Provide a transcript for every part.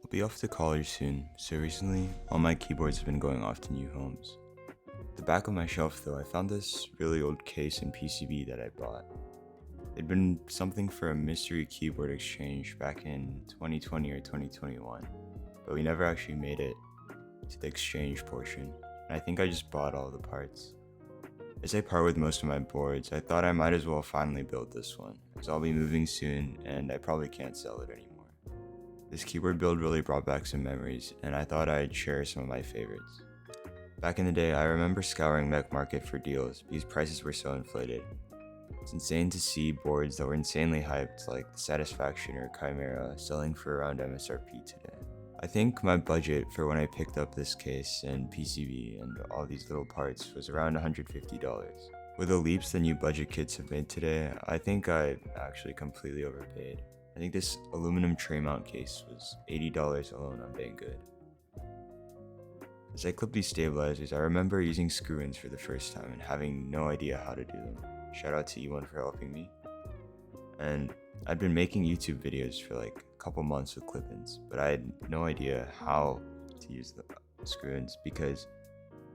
I'll be off to college soon, so recently all my keyboards have been going off to new homes. At the back of my shelf though, I found this really old case and PCB that I bought. It'd been something for a mystery keyboard exchange back in 2020 or 2021, but we never actually made it to the exchange portion, and I think I just bought all the parts. As I part with most of my boards, I thought I might as well finally build this one, as I'll be moving soon and I probably can't sell it anymore. This keyboard build really brought back some memories, and I thought I'd share some of my favorites. Back in the day, I remember scouring Mech Market for deals because prices were so inflated. It's insane to see boards that were insanely hyped like the Satisfaction or Chimera selling for around MSRP today. I think my budget for when I picked up this case and PCB and all these little parts was around $150. With the leaps that new budget kits have made today, I think I actually completely overpaid. I think this aluminum tray mount case was $80 alone on Banggood. As I clipped these stabilizers, I remember using screw-ins for the first time and having no idea how to do them. Shout out to E1 for helping me. And I'd been making YouTube videos for like a couple months with clip-ins, but I had no idea how to use the screw-ins because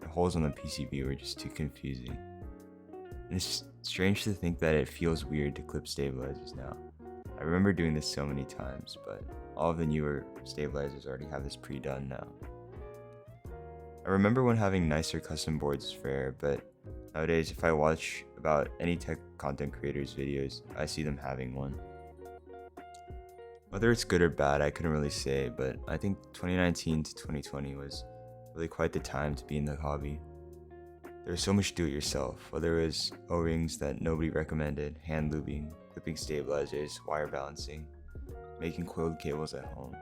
the holes on the PCB were just too confusing. And it's strange to think that it feels weird to clip stabilizers now. I remember doing this so many times, but all of the newer stabilizers already have this pre-done now. I remember when having nicer custom boards is rare, but nowadays if I watch about any tech content creators' videos, I see them having one. Whether it's good or bad, I couldn't really say, but I think 2019 to 2020 was really quite the time to be in the hobby. There was so much do-it-yourself, whether it was O-rings that nobody recommended, hand lubing, clipping stabilizers, wire balancing, making coiled cables at home.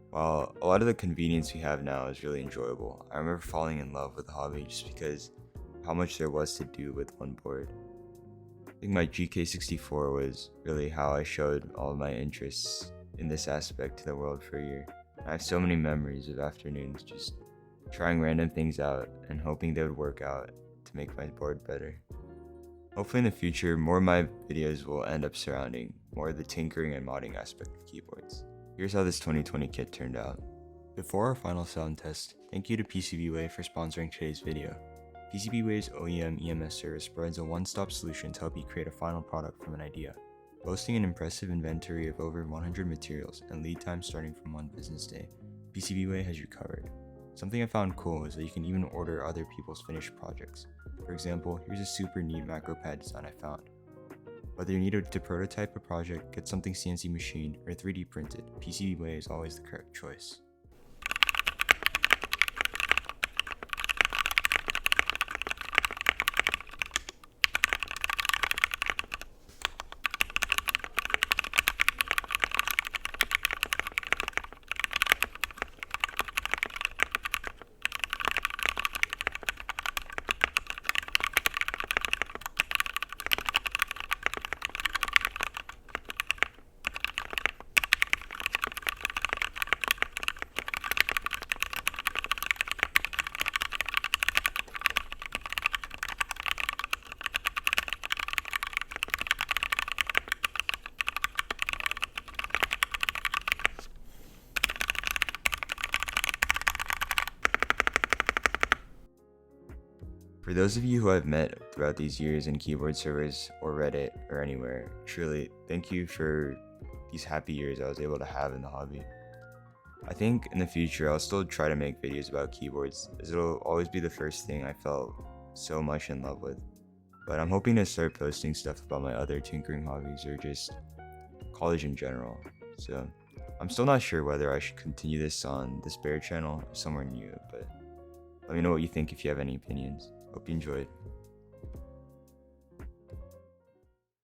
While a lot of the convenience we have now is really enjoyable, I remember falling in love with the hobby just because of how much there was to do with one board. I think my GK64 was really how I showed all of my interests in this aspect to the world for a year. I have so many memories of afternoons just trying random things out and hoping they would work out to make my board better. Hopefully in the future, more of my videos will end up surrounding more of the tinkering and modding aspect of keyboards. Here's how this 2020 kit turned out. Before our final sound test, thank you to PCBWAY for sponsoring today's video. PCBWAY's OEM EMS service provides a one-stop solution to help you create a final product from an idea. Boasting an impressive inventory of over 100 materials and lead time starting from 1 business day, PCBWAY has you covered. Something I found cool is that you can even order other people's finished projects. For example, here's a super neat macro pad design I found. Whether you need to prototype a project, get something CNC machined, or 3D printed, PCBWAY is always the correct choice. For those of you who I've met throughout these years in keyboard servers or Reddit or anywhere, truly thank you for these happy years I was able to have in the hobby. I think in the future I'll still try to make videos about keyboards, as it'll always be the first thing I felt so much in love with. But I'm hoping to start posting stuff about my other tinkering hobbies or just college in general. So I'm still not sure whether I should continue this on this Bear channel or somewhere new, but let me know what you think if you have any opinions. Hope you enjoyed.